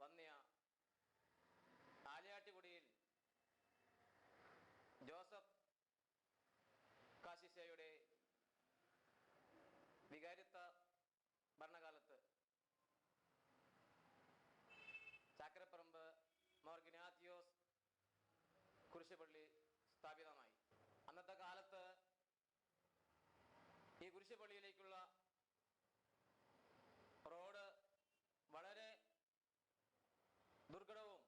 വന്നിയ ആലിയാട്ടിക്കുടിയിൽ Joseph കാശിശയുടെ വികാരിത്വ ഭരണകാലത്ത് Chakkaraparambu more ഗ്നാത്തിയോസ് കുരിശുപള്ളി സ്ഥാപിതമായി. അന്നത്തെ കാലത്ത് ഈ കുരിശുപള്ളിയിലേക്കുള്ള റോഡ് വളരെ ദുർഘടവും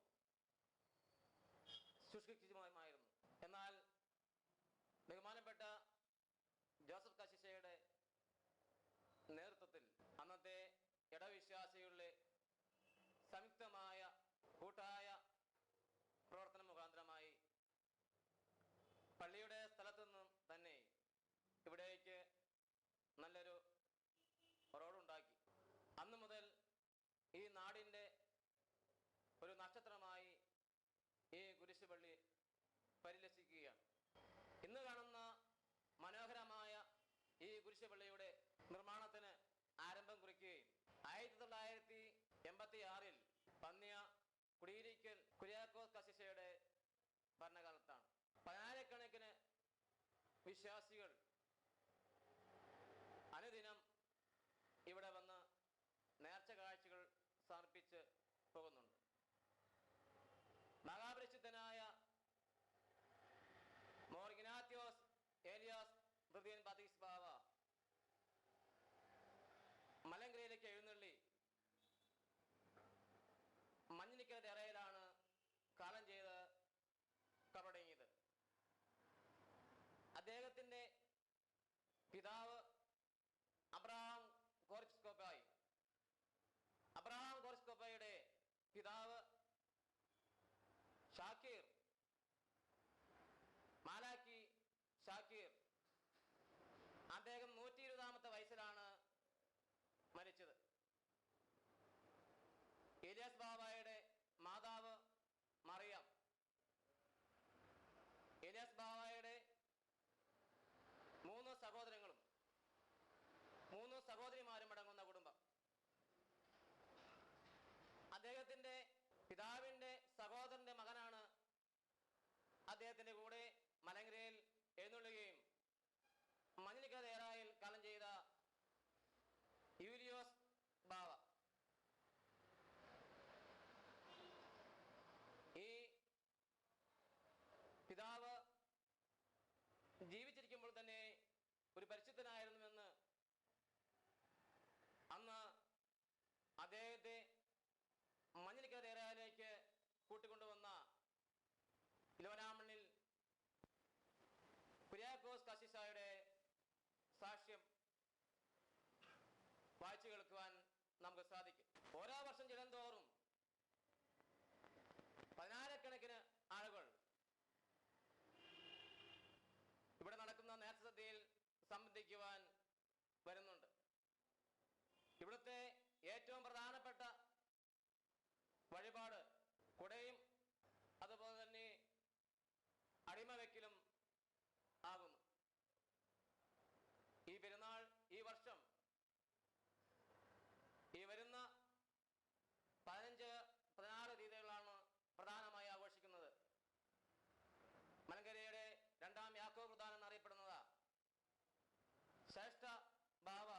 ശുഷ്കിച്ചുമായിരുന്നു. എന്നാൽ ബഹുമാനപ്പെട്ട ജോസഫ് കാശിശയുടെ നേതൃത്വത്തിൽ അന്നത്തെ ഇടവിശ്വാസികളുടെ സംയുക്തമായ കൂട്ടായ പ്രവർത്തനം മുഖാന്തരമായി പള്ളിയുടെ സ്ഥലത്തു നിന്നും തന്നെ ഇവിടേക്ക് നല്ലൊരു റോഡുണ്ടാക്കി. അന്നു മുതൽ ഈ നാടിൻ്റെ ഒരു നക്ഷത്രമായി ഈ കുരിശുപള്ളി പരിലസിക്കുകയാണ്. ഇന്ന് കാണുന്ന മനോഹരമായ ഈ കുരിശുപള്ളിയുടെ നിർമ്മാണത്തിന് ആരംഭം കുറിക്കുകയും 1986 പന്നിയ കുടിയിരിക്കൽ കുര്യാക്കോസ് കാശിശയുടെ ഭരണകാലത്താണ്. 10,000 വിശ്വാസികൾ അനുദിനം ഇവിടെ വന്ന് നേർച്ച കാഴ്ചകൾ സമർപ്പിച്ച് പോകുന്നുണ്ട്. മഹാപരിശുദ്ധനായ മോർ ഇഗ്നാത്യോസ് ഏലിയാസ് ദ്വിതീയൻ ബാത്തിസ് ബാവ മലങ്കരയിലേക്ക് എഴുന്നള്ളി മഞ്ഞിനിക്കര ദേറയിലാണ് കാലം ചെയ്ത് കബറടങ്ങിയത്. അദ്ദേഹത്തിന്റെ പിതാവ് അബ്രഹാം കോർസ്കോപ്പയുടെ പിതാവ് ഷാക്കീർ മാലാക്കി ഷാക്കീർ, അദ്ദേഹം 120 വയസ്സിലാണ് മരിച്ചത്. ഏലിയാസ് ബാവായുടെ മാതാവ് മറിയം, ഏലിയാസ് ബാവായുടെ 3 സഹോദരങ്ങളും 3 സഹോദരിമാരും അടങ്ങുന്ന കുടുംബം. അദ്ദേഹത്തിന്റെ പിതാവിന്റെ സഹോദരന്റെ മകനാണ് അദ്ദേഹത്തിന്റെ കൂടെ മലങ്കരയിൽ എഴുന്നള്ളുകയും മഞ്ഞിനിക്കര ദേറായിൽ കാലം ചെയ്ത യൂലിയോസ് ബാവ. ഈ പിതാവ് ജീവിച്ചിരിക്കുമ്പോൾ തന്നെ ഒരു പരിശുദ്ധനായിരുന്നുവെന്ന് അന്ന് അദ്ദേഹത്തെ മഞ്ഞിനിക്കര ദേറായിലേക്ക് കൂട്ടിക്കൊണ്ടുവന്ന ഇലവനാമണ്ണിൽ കുര്യാക്കോസ് കാശിശയുടെ സാക്ഷ്യം വായിച്ചു കേൾക്കുവാൻ നമുക്ക് സാധിക്കും. ഓരോ വർഷം ചെല്ലുന്തോറും 10,000 ആളുകൾ ഇവിടെ നടക്കുന്ന നേർച്ചസദ്യയിൽ സംബന്ധിക്കുവാൻ വരുന്നുണ്ട്. ഇവിടുത്തെ ഏറ്റവും പ്രധാനപ്പെട്ട വഴിപാട് കുടയും അതുപോലെ തന്നെ അടിമവെക്കലും ആകുന്നു. ഈ പെരുന്നാൾ ഈ വർഷം ഈ വരുന്ന 15-16 തീയതികളാണ് പ്രധാനമായി ആഘോഷിക്കുന്നത്. മലങ്കരയുടെ 2ാം യാക്കോബ് പ്രധാനം എന്നറിയപ്പെടുന്നത് ശ്രേഷ്ഠ ബാവ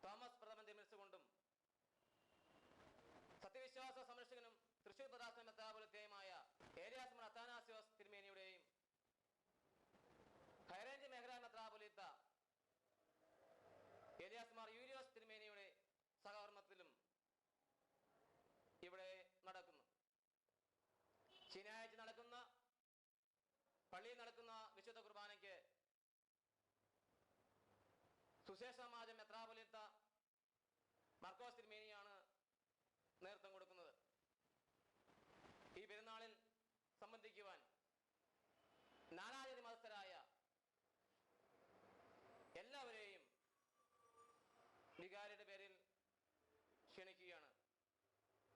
തോമസ് പ്രഥമൻ തിരുമനസ്സുകൊണ്ടും സത്യവിശ്വാസ സംരക്ഷകനും തൃശൂർ പ്രദാസന മെത്രാപൊലീത്തയുമായ ഏലിയാസ് മോർ അത്താനാസ്യോസ് തിരുമേനിയുടെയും ഹൈറേഞ്ച് മേഖലാ മെത്രാപൊലീത്ത ഏലിയാസ് മാർ യൂലിയോസ് തിരുമേനിയുടെ സഹകർമ്മത്തിലും ഇവിടെ നടക്കുന്നു. ശനിയാഴ്ച നടക്കുന്ന പള്ളിയിൽ നടക്കുന്ന വിശുദ്ധ കുർബാനയ്ക്ക് സുശേഷ സമാജം മെത്രാപൊലീത്ത മർക്കോസ് തിരുമേനിയാണ് നേതൃത്വം കൊടുക്കുന്നത്. ഈ പെരുന്നാളിൽ സംബന്ധിക്കുവാൻ നാനാജാതി മതസ്ഥരായ എല്ലാവരെയും വികാരിയുടെ പേരിൽ ക്ഷണിക്കുകയാണ്.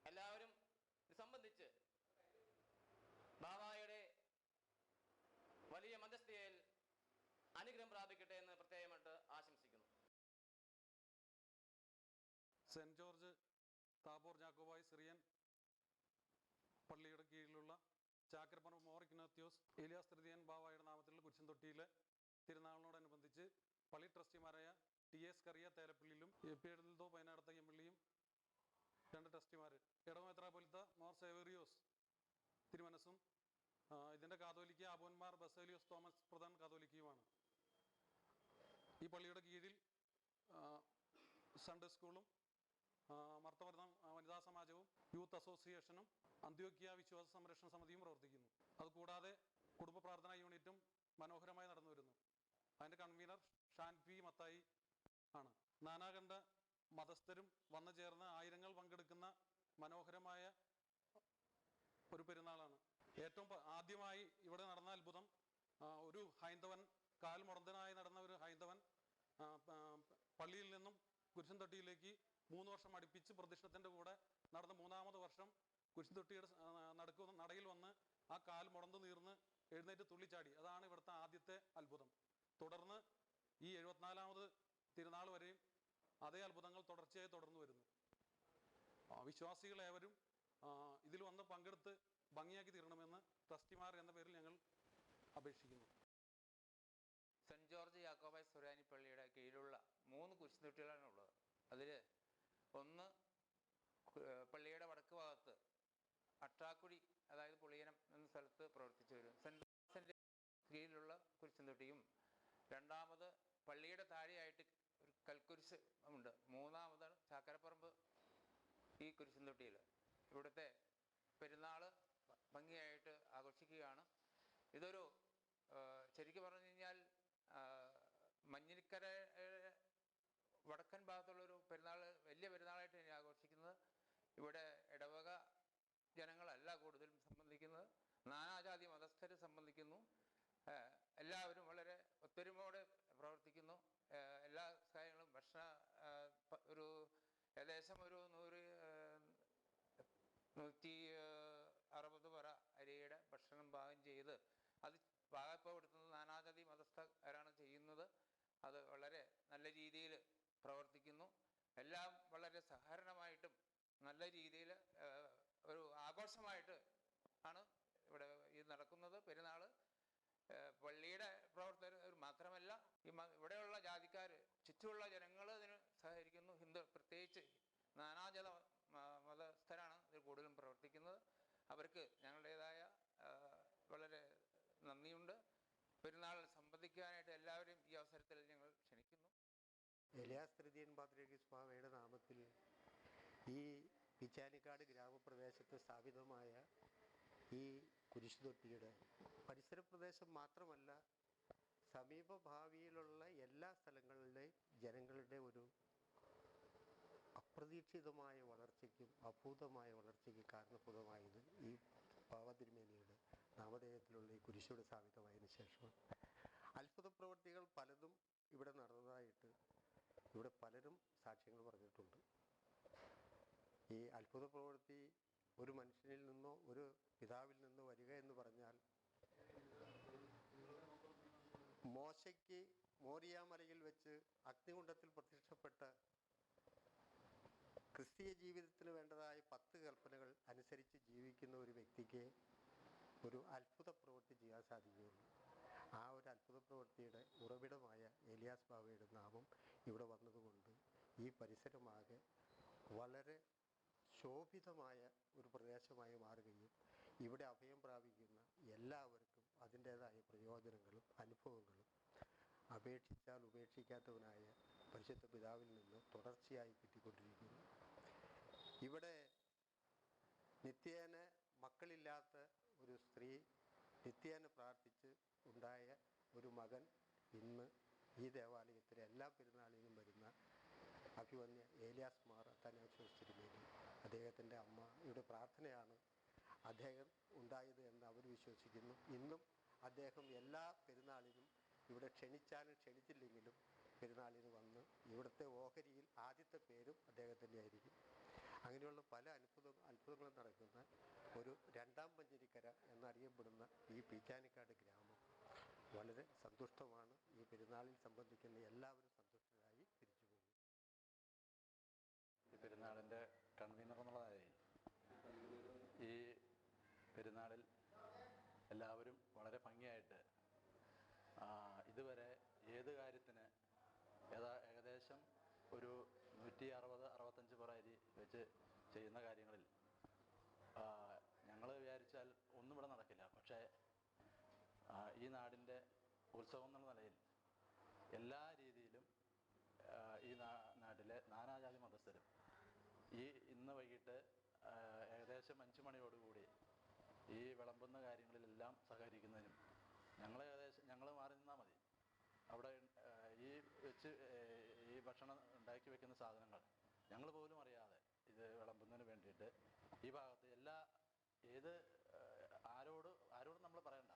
എല്ലാവരും ഇത് സംബന്ധിച്ച് ബാവായുടെ വലിയ മധ്യസ്ഥതയിൽ അനുഗ്രഹം പ്രാപിക്കട്ടെ എന്ന് പ്രത്യേകമായിട്ട് ആശംസിക്കുന്നു. സെന്റ് ജോർജ് താബോർ ജാക്കോബായ് സിറിയൻ പള്ളിയുടെ കീഴിലുള്ള ചാക്കരപ്പറമ്പ് മോർ ഇഗ്നാത്യോസ് ഏലിയാസ് തൃതീയൻ ബാവായുടെ നാമത്തിലുള്ള കുരിശുംതൊട്ടിയിലെ തിരുനാളിനോടനുബന്ധിച്ച് പള്ളി ട്രസ്റ്റിമാരായ TS കറിയ തേലപ്പള്ളിയിലും AP എഴുന്നോ പൈനാടത്ത എംപള്ളിയും 2 ട്രസ്റ്റിമാർ ഇടമെത്രാപ്പൊലീത്ത മോർ സേവേറിയോസ് തിരുമനസും ഇതിൻ്റെ കാതോലിക്ക അബോന്മാർ ബസേലിയോസ് തോമസ് പ്രധാൻ കാതോലിക്കയുമാണ്. ഈ പള്ളിയുടെ കീഴിൽ സൺഡേ സ്കൂളും മർത്തമർദ്ദം വനിതാ സമാജവും യൂത്ത് അസോസിയേഷനും അന്ത്യോക്യ വിശ്വാസ സംരക്ഷണ സമിതിയും പ്രവർത്തിക്കുന്നു. അതുകൂടാതെ കുടുംബ പ്രാർത്ഥനാ യൂണിറ്റും മനോഹരമായി നടന്നു വരുന്നു. അതിൻ്റെ കൺവീനർ ഷാൻ പി മത്തായി ആണ്. നാനാകണ്ഠ മതസ്ഥരും വന്നു ചേർന്ന് ആയിരങ്ങൾ പങ്കെടുക്കുന്ന മനോഹരമായ ഒരു പെരുന്നാളാണ്. ഏറ്റവും ആദ്യമായി ഇവിടെ നടന്ന അത്ഭുതം, ഒരു ഹൈന്ദവൻ, കാൽ മുടന്തനായി നടന്ന ഒരു ഹൈന്ദവൻ പള്ളിയിൽ നിന്നും കുരിശുംതൊട്ടിയിലേക്ക് 3 വർഷം അടുപ്പിച്ച് പ്രദക്ഷിണത്തിൻ്റെ കൂടെ നടന്ന് 3-ാമത് വർഷം കുരിശുംതൊട്ടിയുടെ നടയിൽ വന്ന് ആ കാൽ മുടന്ത് നീർന്ന് എഴുന്നേറ്റ് തുള്ളിച്ചാടി. അതാണ് ഇവിടുത്തെ ആദ്യത്തെ അത്ഭുതം. തുടർന്ന് ഈ 74-ാമത് തിരുനാൾ വരെയും അതേ അത്ഭുതങ്ങൾ തുടർച്ചയായി തുടർന്നു വരുന്നു. വിശ്വാസികളേവരും ഇതിൽ വന്ന് പങ്കെടുത്ത് ഭംഗിയാക്കി തീരണമെന്ന് ട്രസ്റ്റിമാർ എന്ന പേരിൽ ഞങ്ങൾ അപേക്ഷിക്കുന്നു. സെൻറ്റ് ജോർജ് യാക്കോബായ് സുറിയാനി പള്ളിയുടെ കീഴിലുള്ള 3 കുരിശുംതൊട്ടികളാണ് ഉള്ളത്. അതിൽ ഒന്ന് പള്ളിയുടെ വടക്ക് ഭാഗത്ത് അട്ടാക്കുടി, അതായത് പുളിയനം എന്ന സ്ഥലത്ത് പ്രവർത്തിച്ചു വരും സെൻറ്റ് ജോർജിൻ്റെ കീഴിലുള്ള കുരിശുംതൊട്ടിയും, രണ്ടാമത് പള്ളിയുടെ താഴെയായിട്ട് ഒരു കൽക്കുരിശ് ഉണ്ട്, മൂന്നാമത് ചാക്കരപ്പറമ്പ് ഈ കുരിശുംതൊട്ടിയിൽ. ഇവിടുത്തെ പെരുന്നാൾ ഭംഗിയായിട്ട് ആഘോഷിക്കുകയാണ്. ഇതൊരു ശരിക്കും പറഞ്ഞു കഴിഞ്ഞാൽ മഞ്ഞിലിക്കര വടക്കൻ ഭാഗത്തുള്ളൊരു പെരുന്നാൾ, വലിയ പെരുന്നാളായിട്ട് ഇനി ആഘോഷിക്കുന്നത്. ഇവിടെ ഇടവക ജനങ്ങളല്ല കൂടുതലും സംബന്ധിക്കുന്നത്, നാനാജാതി മതസ്ഥർ സംബന്ധിക്കുന്നു. എല്ലാവരും വളരെ ഒത്തൊരുമയോടെ പ്രവർത്തിക്കുന്നു. എല്ലാ കാര്യങ്ങളും ഒരു ഏകദേശം ഒരു 160 പറ അരിയുടെ ഭക്ഷണം പാകം ചെയ്ത് അത് പാകപ്പെടുത്തുന്നത് നാനാജാതി മതസ്ഥരാണ് ചെയ്യുന്നത്. അത് വളരെ നല്ല രീതിയിൽ പ്രവർത്തിക്കുന്നു. എല്ലാം വളരെ സഹകരണമായിട്ടും നല്ല രീതിയിൽ ഒരു ആഘോഷമായിട്ട് ആണ് ഇവിടെ ഇത് നടക്കുന്നത്. പെരുന്നാൾ പള്ളിയുടെ പ്രവർത്തകർ മാത്രമല്ല, ഇവിടെയുള്ള ജാതിക്കാർ, ചുറ്റുമുള്ള ജനങ്ങൾ ഇതിന് സഹകരിക്കുന്നു. ഹിന്ദു പ്രത്യേകിച്ച് നാനാജാത മതസ്ഥരാണ് ഇതിൽ കൂടുതലും പ്രവർത്തിക്കുന്നത്. അവർക്ക് ഞങ്ങളുടേതായ വളരെ നന്ദിയുണ്ട്. പെരുന്നാൾ സംബന്ധിക്കാനായിട്ട് എല്ലാവരും ഈ അവസരത്തിൽ ഞങ്ങൾ ക്ഷണിക്കുന്നു. ഏലിയാസ് തൃതീയൻ പാത്രിയർക്കീസ് ബാവയുടെ നാമത്തിൽ ഈ പിച്ചാനിക്കാട് ഗ്രാമപ്രദേശത്ത് സ്ഥാപിതമായ ഈ കുരിശുതൊട്ടിയുടെ പരിസര പ്രദേശം മാത്രമല്ല, സമീപ ഭാവിയിലുള്ള എല്ലാ സ്ഥലങ്ങളിലെയും ജനങ്ങളുടെ ഒരു അപ്രതീക്ഷിതമായ വളർച്ചയ്ക്കും അഭൂതമായ വളർച്ചയ്ക്കും കാരണപ്രദമായത് ഈ ബാവതിരുമേനിയുടെ നാമധേയത്തിലുള്ള ഈ കുരിശുവിടെ സ്ഥാപിതമായതിനു ശേഷമാണ്. അത്ഭുത പ്രവൃത്തികൾ പലതും ഇവിടെ നടന്നതായിട്ട് ഇവിടെ പലരും സാക്ഷ്യങ്ങൾ പറഞ്ഞിട്ടുണ്ട്. ഈ അത്ഭുത പ്രവൃത്തി ഒരു മനുഷ്യനിൽ നിന്നോ ഒരു പിതാവിൽ നിന്നോ വരിക എന്ന് പറഞ്ഞാൽ, മോശയ്ക്ക് മോറിയാമലയിൽ വെച്ച് അഗ്നികുണ്ഡത്തിൽ പ്രത്യക്ഷപ്പെട്ട ക്രിസ്തീയ ജീവിതത്തിന് വേണ്ടതായ 10 കൽപ്പനകൾ അനുസരിച്ച് ജീവിക്കുന്ന ഒരു വ്യക്തിക്ക് ഒരു അത്ഭുത പ്രവൃത്തി ചെയ്യാൻ സാധിക്കുകയുള്ളൂ. ആ ഒരു അത്ഭുത പ്രവൃത്തിയുടെ ഉറവിടമായ ഏലിയാസ് ബാവയുടെ നാമം ഇവിടെ വന്നതുകൊണ്ട് ഈ പരിസരമാകെ വളരെ ശോഭിതമായ ഒരു പ്രദേശമായി മാറുകയും ഇവിടെ അഭയം പ്രാപിക്കുന്ന എല്ലാവർക്കും അതിൻ്റേതായ പ്രയോജനങ്ങളും അനുഭവങ്ങളും അപേക്ഷിച്ചാൽ ഉപേക്ഷിക്കാത്തവനായ പരിശുദ്ധ പിതാവിൽ നിന്ന് തുടർച്ചയായി കിട്ടിക്കൊണ്ടിരിക്കുന്നു. ഇവിടെ നിത്യേന മക്കളില്ലാത്ത ഒരു സ്ത്രീ നിത്യേന പ്രാർത്ഥിച്ച് ഉണ്ടായ ഒരു മകൻ ഇന്ന് ഈ ദേവാലയത്തിലെ എല്ലാ പെരുന്നാളിലും വരുന്ന അഭിവന്യ ഏലിയാസ് മാർ അത്താനാസിയോസ് തിരുമേനി, അദ്ദേഹത്തിൻ്റെ അമ്മയുടെ പ്രാർത്ഥനയാണ് അദ്ദേഹം ഉണ്ടായത് എന്ന് അവർ വിശ്വസിക്കുന്നു. ഇന്നും അദ്ദേഹം എല്ലാ പെരുന്നാളിനും ഇവിടെ ക്ഷണിച്ചാലും ക്ഷണിച്ചില്ലെങ്കിലും പെരുന്നാളിന് വന്ന് ഇവിടുത്തെ ഓഹരിയിൽ ആദ്യത്തെ പേരും അദ്ദേഹത്തിൻ്റെ ആയിരിക്കും. അങ്ങനെയുള്ള പല അത്ഭുതങ്ങളും നടക്കുന്ന ഒരു 2ാം മഞ്ചേരിക്കര എന്നറിയപ്പെടുന്ന ഈ പീച്ചാനിക്കാട് ഗ്രാമം വളരെ സന്തുഷ്ടമാണ്. ഈ പെരുന്നാളിൽ സംബന്ധിക്കുന്ന എല്ലാവരും സന്തുഷ്ടരായി തിരിച്ചു പോകും. ഈ പെരുന്നാളിൻ്റെ കൺവീനർ സംഘടിപ്പിച്ച് ചെയ്യുന്ന കാര്യങ്ങളിൽ ഞങ്ങൾ വിചാരിച്ചാൽ ഒന്നും ഇവിടെ നടക്കില്ല. പക്ഷേ ഈ നാടിൻ്റെ ഉത്സവം എന്നുള്ള നിലയിൽ എല്ലാ രീതിയിലും ഈ നാട്ടിലെ നാനാജാതി മതസ്ഥരും ഇന്ന് വൈകിട്ട് ഏകദേശം 5 മണിയോടുകൂടി ഈ വിളമ്പുന്ന കാര്യങ്ങളിലെല്ലാം സഹകരിക്കുന്നതിനും ഞങ്ങൾ മാറി നിന്നാൽ മതി. അവിടെ ഈ ഭക്ഷണം ഉണ്ടാക്കി വെക്കുന്ന സാധനങ്ങൾ ഞങ്ങൾ പോലും അറിയാതെ ഇത് വിളമ്പുന്നതിന് വേണ്ടിയിട്ട് ഈ ഭാഗത്ത് ആരോടും നമ്മൾ പറയണ്ട,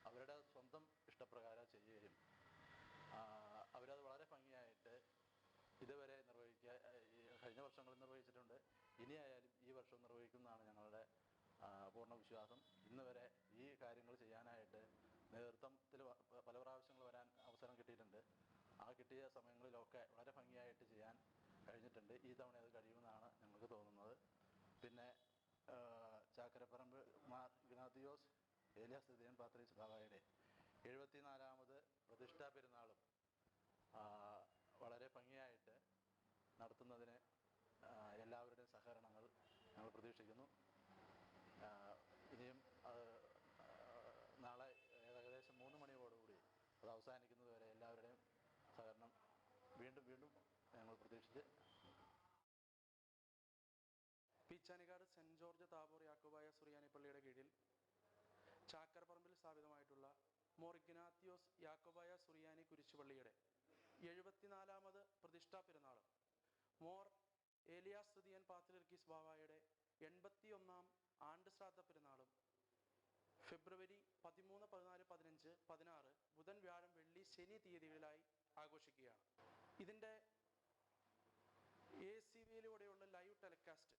അവരുടെ സ്വന്തം ഇഷ്ടപ്രകാരം ചെയ്യുകയും അവരത് വളരെ ഭംഗിയായിട്ട് ഇതുവരെ കഴിഞ്ഞ വർഷങ്ങളിൽ നിർവഹിച്ചിട്ടുണ്ട്. ഇനിയായാലും ഈ വർഷം നിർവഹിക്കുന്നതാണ് ഞങ്ങളുടെ പൂർണ്ണ വിശ്വാസം. ഇന്ന് വരെ ഈ കാര്യങ്ങൾ ചെയ്യാനായിട്ട് നേതൃത്വത്തിൽ പല പ്രാവശ്യങ്ങൾ വരാൻ അവസരം കിട്ടിയിട്ടുണ്ട്. ആ കിട്ടിയ സമയങ്ങളിലൊക്കെ വളരെ ഭംഗിയായിട്ട് ചെയ്യാൻ കഴിഞ്ഞിട്ടുണ്ട്. ഈ തവണ അത് കഴിയുമെന്നാണ് ഞങ്ങൾക്ക് തോന്നുന്നത്. പിന്നെ ചാക്കരപ്പറമ്പ് മാർ ഇഗ്നാത്തിയോസ് ഏലിയാസ് തൃതീയൻ പാത്രീസ് ബാവായുടെ 74ാമത് പ്രതിഷ്ഠാ പെരുന്നാളും വളരെ ഭംഗിയായിട്ട് നടത്തുന്നതിന് എല്ലാവരുടെയും സഹകരണങ്ങൾ ഞങ്ങൾ പ്രതീക്ഷിക്കുന്നു. ഇനിയും നാളെ ഏകദേശം 3 മണിയോടുകൂടി അത് അവസാനിക്കുന്നത് വരെ എല്ലാവരുടെയും സഹകരണം വീണ്ടും ഞങ്ങൾ പ്രതീക്ഷിച്ച്. പീച്ചാനിക്കാട് സെൻറ് ജോർജ് താബോർ യാക്കോബായ സുറിയാനി പള്ളിയുടെ കീഴിൽ ചാക്കരപ്പറമ്പിൽ സ്ഥാപിതമായിട്ടുള്ള മോർ ഇഗ്നാത്തിയോസ് യാക്കോബായ സുറിയാനി കുരിശുപള്ളിയുടെ 74ാമത് പ്രതിഷ്ഠാ പെരുന്നാളും മോർ ഏലിയാസ് തൃതീയൻ പാത്രീർക്കീസ് ബാവായുടെ 81ാം ആണ്ട് ശ്രാദ്ധ പെരുന്നാളും ഫെബ്രുവരി 13, 14, 15, 16 ബുധൻ, വ്യാഴം, വെള്ളി, ശനി തീയതികളിലായി ആഘോഷിക്കുകയാണ്. ഇതിൻ്റെ ACVയിലൂടെയുള്ള ലൈവ് ടെലികാസ്റ്റ്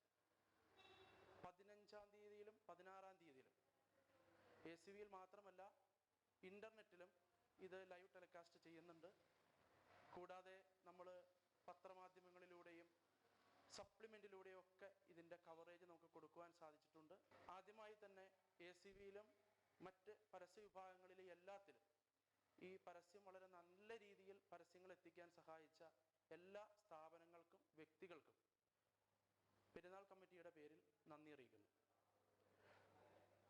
15-ാം തീയതിയിലും 16-ാം തീയതിയിലും ACVയിൽ മാത്രമല്ല ഇൻ്റർനെറ്റിലും ഇത് ലൈവ് ടെലികാസ്റ്റ് ചെയ്യുന്നുണ്ട്. കൂടാതെ നമ്മൾ പത്രമാധ്യമങ്ങളിലൂടെയും സപ്ലിമെൻറ്റിലൂടെയും ഒക്കെ ഇതിൻ്റെ കവറേജ് നമുക്ക് കൊടുക്കുവാൻ സാധിച്ചിട്ടുണ്ട്. ആദ്യമായി തന്നെ ACVയിലും മറ്റ് പരസ്യ വിഭാഗങ്ങളിലെ എല്ലാത്തിലും ഈ പരസ്യം വളരെ നല്ല രീതിയിൽ പരസ്യങ്ങൾ എത്തിക്കാൻ സഹായിച്ച എല്ലാ സ്ഥാപനങ്ങൾക്കും വ്യക്തികൾക്കും പെരുന്നാൾ കമ്മിറ്റിയുടെ പേരിൽ നന്ദി അറിയിക്കുന്നു.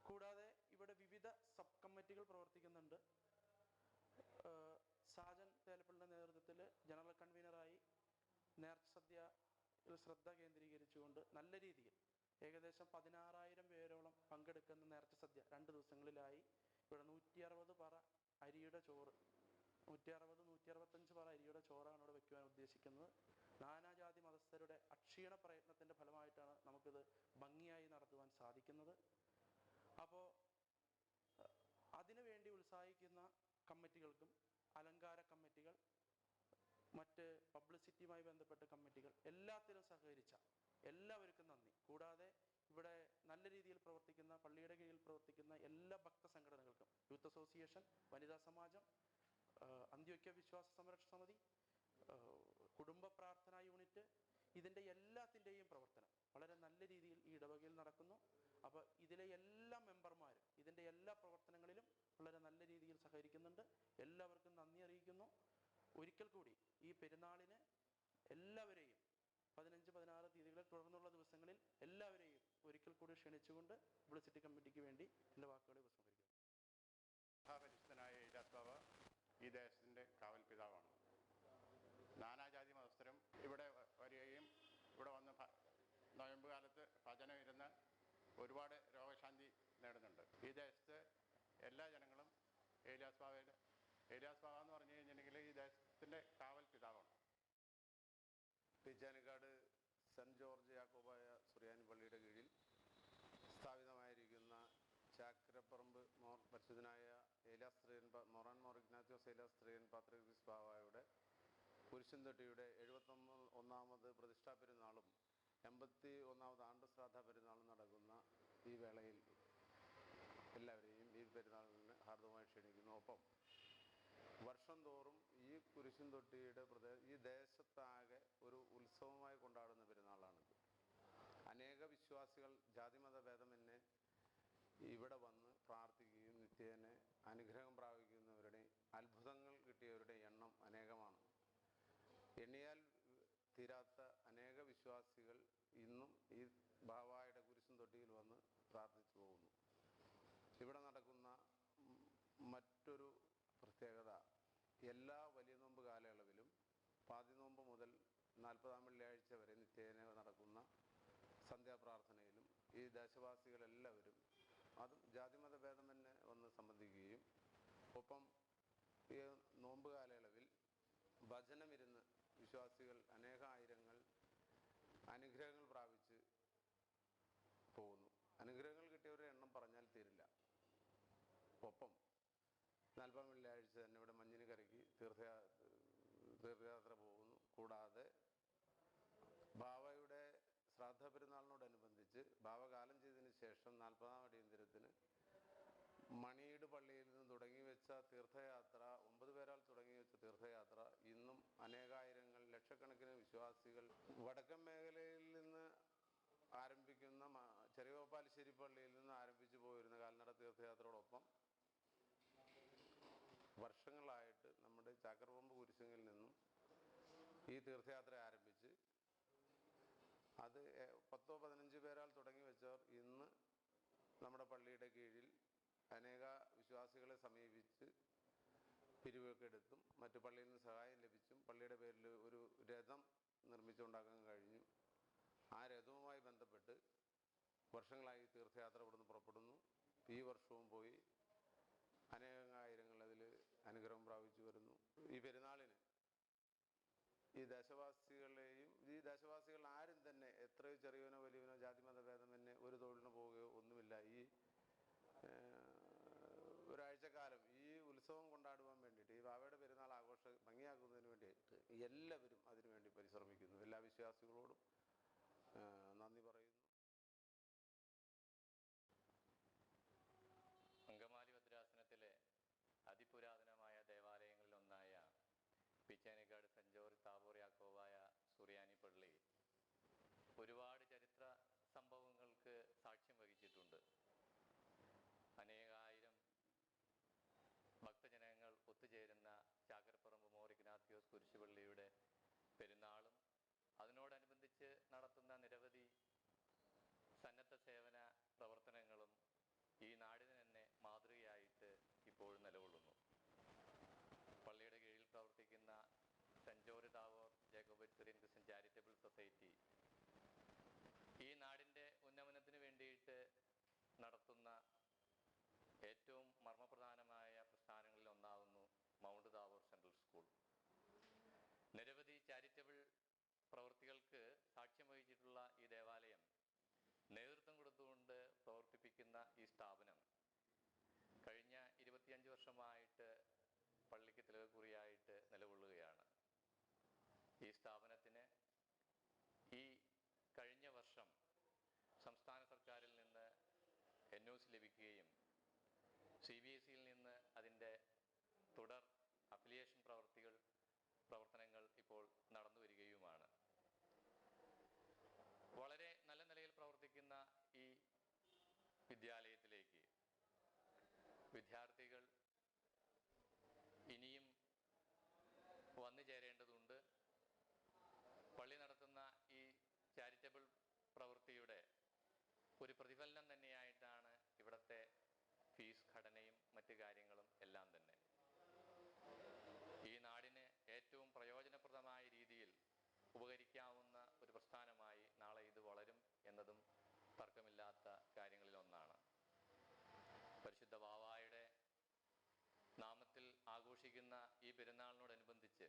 കൂടാതെ ഇവിടെ വിവിധ സബ് കമ്മിറ്റികൾ പ്രവർത്തിക്കുന്നുണ്ട്. സാജൻ തേലപ്പള്ളിയുടെ നേതൃത്വത്തിൽ ജനറൽ കൺവീനറായി നേർച്ചസദ്യയിൽ ശ്രദ്ധ കേന്ദ്രീകരിച്ചുകൊണ്ട് നല്ല രീതിയിൽ ഏകദേശം 16,000 പേരോളം പങ്കെടുക്കുന്ന നേർച്ചസദ്യ 2 ദിവസങ്ങളിലായി ഇവിടെ 160 പറ അരിയുടെ ചോറ്, 160-165 പറ അരിയുടെ ചോറാണ് ഇവിടെ വെക്കുവാൻ ഉദ്ദേശിക്കുന്നത്. നാനാജാതി മതസ്ഥരുടെ അക്ഷീണ പ്രയത്നത്തിൻ്റെ ഫലമായിട്ടാണ് നമുക്കിത് ഭംഗിയായി നടത്തുവാൻ സാധിക്കുന്നത്. അപ്പോൾ അതിനുവേണ്ടി ഉത്സാഹിക്കുന്ന കമ്മിറ്റികൾക്കും അലങ്കാര കമ്മിറ്റികൾ, മറ്റ് പബ്ലിസിറ്റിയുമായി ബന്ധപ്പെട്ട കമ്മിറ്റികൾ എല്ലാത്തിലും സഹകരിച്ച എല്ലാവർക്കും നന്ദി. കൂടാതെ ഇവിടെ നല്ല രീതിയിൽ പ്രവർത്തിക്കുന്ന പള്ളിയുടെ കീഴിൽ പ്രവർത്തിക്കുന്ന എല്ലാ ഭക്ത സംഘടനകൾക്കും, യൂത്ത് അസോസിയേഷൻ, വനിതാ സമാജം, അന്ത്യോക്യ വിശ്വാസ സംരക്ഷണ സമിതി, കുടുംബ പ്രാർത്ഥനാ യൂണിറ്റ്, ഇതിൻ്റെ എല്ലാത്തിൻ്റെയും പ്രവർത്തനം വളരെ നല്ല രീതിയിൽ ഈ ഇടവകയിൽ നടക്കുന്നു. അപ്പോൾ ഇതിലെ എല്ലാ മെമ്പർമാരും ഇതിൻ്റെ എല്ലാ പ്രവർത്തനങ്ങളിലും വളരെ നല്ല രീതിയിൽ സഹകരിക്കുന്നുണ്ട്. എല്ലാവർക്കും നന്ദി അറിയിക്കുന്നു. ഒരിക്കൽ കൂടി ഈ പെരുന്നാളിന് എല്ലാവരെയും 15, 16 തീയതികളിൽ തുടർന്നുള്ള ദിവസങ്ങളിൽ എല്ലാവരെയും ഒരിക്കൽ കൂടി ക്ഷണിച്ചുകൊണ്ട് പബ്ലിസിറ്റി കമ്മിറ്റിക്ക് വേണ്ടി എൻ്റെ വാക്കുകളെ ഉപസംഹരിക്കുന്നു. മഹാപരിശുദ്ധനായ ഏലിയാസ് ബാവ ഈ ദേശത്തിൻ്റെ കാവൽ പിതാവാണ്. നാനാജാതി മതസ്ഥരും ഇവിടെ വരികയും ഇവിടെ വന്ന് നോയമ്പ് കാലത്ത് ഭജനം ഇരുന്ന് ഒരുപാട് രോഗശാന്തി നേടുന്നുണ്ട്. ഈ ദേശത്ത് എല്ലാ ജനങ്ങളും ഏലിയാസ് ബാവ എന്ന് പറഞ്ഞു കഴിഞ്ഞിട്ടുണ്ടെങ്കിൽ ഈ ദേശത്തിൻ്റെ കാവൽ പിതാവാണ്. പീച്ചാനിക്കാട് സെൻറ് ജോർജ് യാക്കോബായ സുറിയാനി പള്ളിയുടെ കീഴിൽ സ്ഥാപിതമായിരിക്കുന്ന ചാക്കരപ്പറമ്പ് മോർ പരിശുദ്ധനായ മോർ ഇഗ്നാത്തിയോസ് ഏലിയാസ് തൃതീയൻ പാത്രീർക്കീസ് ബാവായുടെ കുരിശുംതൊട്ടിയുടെ 71ാമത് പ്രതിഷ്ഠാ പെരുന്നാളും 81ാമത് ആണ്ട് ശ്രാദ്ധ പെരുന്നാളും നടക്കുന്ന ഈ വേളയിൽ എല്ലാവരെയും ഈ പെരുന്നാളിന് ഹാർദവമായി ക്ഷണിക്കുന്നു. ഒപ്പം വർഷം തോറും ഈ കുരിശുംതൊട്ടിയുടെ ഈ ദേശത്താകെ ഒരു ഉത്സവമായി കൊണ്ടാടുന്ന പെരുന്നാളാണിത്. അനേക വിശ്വാസികൾ ജാതിമത ഭേദമന്യേ ഇവിടെ വന്ന് പ്രാർത്ഥിക്കുകയും നിത്യേന അനുഗ്രഹം പ്രാപിക്കുന്നവരുടെ അത്ഭുതങ്ങൾ കിട്ടിയവരുടെ എണ്ണം അനേകമാണ്. എണ്ണിയാൽ തീരാത്ത അനേക വിശ്വാസികൾ ഇന്നും നിന്നും ഈ ബാവായുടെ കുരിശും തൊട്ടിയിൽ വന്ന് പ്രാർത്ഥിച്ചു പോകുന്നു. ഇവിടെ നടക്കുന്ന മറ്റൊരു പ്രത്യേകത, എല്ലാ വലിയ നോമ്പ് കാലയളവിലും പാതിനോമ്പ് മുതൽ 40-ാം വെള്ളിയാഴ്ച വരെ നിത്യേന നടക്കുന്ന സന്ധ്യാപ്രാർത്ഥനയിലും ഈ ദേശവാസികളെല്ലാവരും, അതും ജാതിമത ഭേദമന്യേ വന്ന് സംബന്ധിക്കുകയും ഒപ്പം ഈ നോമ്പ് കാലയളവിൽ ഭജനമിരുന്ന് വിശ്വാസികൾ അനേകായിരങ്ങൾ അനുഗ്രഹങ്ങൾ പ്രാപിച്ച് പോകുന്നു. അനുഗ്രഹങ്ങൾ കിട്ടിയവരുടെ എണ്ണം പറഞ്ഞാൽ തീരില്ല. ഒപ്പം 40-ാം വെള്ളിയാഴ്ച തന്നെ ഇവിടെ മഞ്ഞിന് കരയ്ക്ക് തീർത്ഥയാത്ര പോകുന്നു. കൂടാതെ ബാവയുടെ ശ്രാദ്ധ പെരുന്നാളിനോടനുബന്ധിച്ച് ബാവ കാലം ചെയ്തതിന് ശേഷം 40-ാം അടിയന്തരത്തിന് മണിയുടെ പള്ളിയിൽ നിന്ന് തുടങ്ങി വെച്ച തീർത്ഥയാത്ര, 9 പേരാൽ തുടങ്ങി വെച്ച തീർത്ഥയാത്ര ഇന്നും അനേകായിരങ്ങൾ, ലക്ഷക്കണക്കിന് വിശ്വാസികൾ വടക്കൻ മേഖലയിൽ നിന്ന് ആരംഭിക്കുന്ന ചെറിയോപ്പാലിശ്ശേരി പള്ളിയിൽ നിന്ന് ആരംഭിച്ചു പോയിരുന്ന കാൽനട തീർത്ഥയാത്രയോടൊപ്പം വർഷങ്ങളായിട്ട് നമ്മുടെ ചാക്കരപ്പറമ്പ് കുരിശുങ്ങിൽ നിന്നും ഈ തീർത്ഥയാത്ര ആരംഭിച്ച് അത് 10-15 പേരാൽ തുടങ്ങി വെച്ചവർ ഇന്ന് നമ്മുടെ പള്ളിയുടെ കീഴിൽ അനേക വിശ്വാസികളെ സമീപിച്ച് പിരിവൊക്കെ എടുത്തും മറ്റു പള്ളിയിൽ നിന്ന് സഹായം ലഭിച്ചും പള്ളിയുടെ പേരിൽ ഒരു രഥം നിർമ്മിച്ചുണ്ടാക്കാൻ കഴിഞ്ഞു. ആ രഥവുമായി ബന്ധപ്പെട്ട് വർഷങ്ങളായി തീർത്ഥയാത്ര ഇവിടുന്ന് പുറപ്പെടുന്നു. ഈ വർഷവും പോയി അനേകായിരങ്ങൾ അതിൽ അനുഗ്രഹം പ്രാപിച്ചു വരുന്നു. ഈ പെരുന്നാളിന് ഈ ദേശവാസികൾ ആരും തന്നെ എത്രയോ ചെറിയവനോ വലിയവനോ ജാതിമത ഭേദമന്യേ ഒരു തൊഴിലിന് പോവുകയോ ഒന്നുമില്ല. ഈ ഒരാഴ്ചക്കാലം ഈ ഉത്സവം കൊണ്ടാടുവാൻ വേണ്ടിയിട്ട്, ഈ ബാവയുടെ പെരുന്നാൾ ഭംഗിയാക്കുന്നതിന് വേണ്ടിയിട്ട് എല്ലാവരും അതിനുവേണ്ടി പരിശ്രമിക്കുന്നു. എല്ലാ വിശ്വാസികളോടും നന്ദി പറയുന്നു. അങ്കമാലി ഭദ്രാസനത്തിലെ അതിപുരാതനമായ ദേവാലയങ്ങളിലൊന്നായ പിച്ചാനിക്കാട് സെന്റ് ജോർജ് താബോർ യാക്കോബായ സുറിയാനി പള്ളി ഒരുപാട് ചരിത്ര സംഭവങ്ങൾക്ക് സാക്ഷ്യം വഹിച്ചിട്ടുണ്ട്. അനേകായിരം ഭക്തജനങ്ങൾ ഒത്തുചേരുന്ന ചാക്കരപ്പറമ്പ് മോർ ഇഗ്നാത്തിയോസ് കുരിശുപള്ളിയുടെ പെരുന്നാളും അതിനോടനുബന്ധിച്ച് നടത്തുന്ന നിരവധി സന്നദ്ധ സേവന പ്രവർത്തനങ്ങളും ഈ നാടിന് തന്നെ മാതൃകയായിട്ട് ഇപ്പോഴും നിലകൊള്ളുന്നു. പള്ളിയുടെ കീഴിൽ പ്രവർത്തിക്കുന്ന Saint George Tabor Jacobite Syrian Christian Charitable Society ഈ നാടിൻ്റെ ഉന്നമനത്തിന് വേണ്ടിയിട്ട് നടത്തുന്ന ഏറ്റവും മർമ്മപ്രധാനമായ പ്രസ്ഥാനങ്ങളിൽ ഒന്നാകുന്നു മൗണ്ട് താബോർ സെൻട്രൽ സ്കൂൾ. നിരവധി ചാരിറ്റബിൾ പ്രവൃത്തികൾക്ക് സാക്ഷ്യം വഹിച്ചിട്ടുള്ള ഈ ദേവാലയം നേതൃത്വം കൊടുത്തുകൊണ്ട് പ്രവർത്തിപ്പിക്കുന്ന ഈ സ്ഥാപനം കഴിഞ്ഞ 25 വർഷമായിട്ട് പള്ളിക്ക് തിലകക്കുറിയായിട്ട് നിലകൊള്ളുകയാണ്. ഈ സ്ഥാപനത്തിന് ഈ കഴിഞ്ഞ വർഷം സംസ്ഥാന സർക്കാരിൽ നിന്ന് NOC ലഭിക്കുകയും CBSEയിൽ നിന്ന് അതിൻ്റെ തുടർ അഫിലിയേഷൻ പ്രവർത്തനങ്ങൾ ഇപ്പോൾ നടന്നു വരികയുമാണ്. വളരെ നല്ല നിലയിൽ പ്രവർത്തിക്കുന്ന ഈ വിദ്യാലയത്തിലേക്ക് വിദ്യാർത്ഥികൾ ഇനിയും വന്നു ചേരേണ്ടതുണ്ട്. പള്ളി നടത്തുന്ന ഈ ചാരിറ്റബിൾ പ്രവൃത്തിയുടെ ഒരു പ്രതിഫലനം തന്നെയായിട്ടാണ് ഇവിടുത്തെ ഫീസ് ഘടനയും മറ്റു കാര്യങ്ങളും എല്ലാം തന്നെ. ഈ നാടിന് ഏറ്റവും പ്രയോജനപ്രദമായ രീതിയിൽ ഉപകരിക്കാവുന്ന ഒരു പ്രസ്ഥാനമായി നാളെ ഇത് വളരും എന്നതും തർക്കമില്ലാത്ത കാര്യങ്ങളിലൊന്നാണ്. പരിശുദ്ധ ബാവായുടെ നാമത്തിൽ ആഘോഷിക്കുന്ന ഈ പെരുന്നാളിനോടനുബന്ധിച്ച്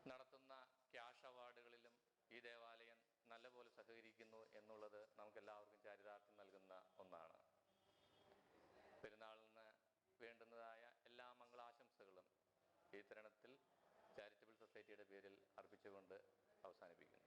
നടത്തുന്ന ക്യാഷ് അവാർഡുകളിലും ഈ ദേവാലയം നല്ലപോലെ സഹകരിക്കുന്നു എന്നുള്ളത് നമുക്കെല്ലാവർക്കും ചാരിതാർത്ഥ്യം നൽകുന്ന ഒന്നാണ്. പെരുന്നാളിന് വേണ്ടുന്നതായ എല്ലാ മംഗളാശംസകളും ഈ തരുണത്തിൽ ചാരിറ്റബിൾ സൊസൈറ്റിയുടെ പേരിൽ അർപ്പിച്ചുകൊണ്ട് അവസാനിപ്പിക്കുന്നു.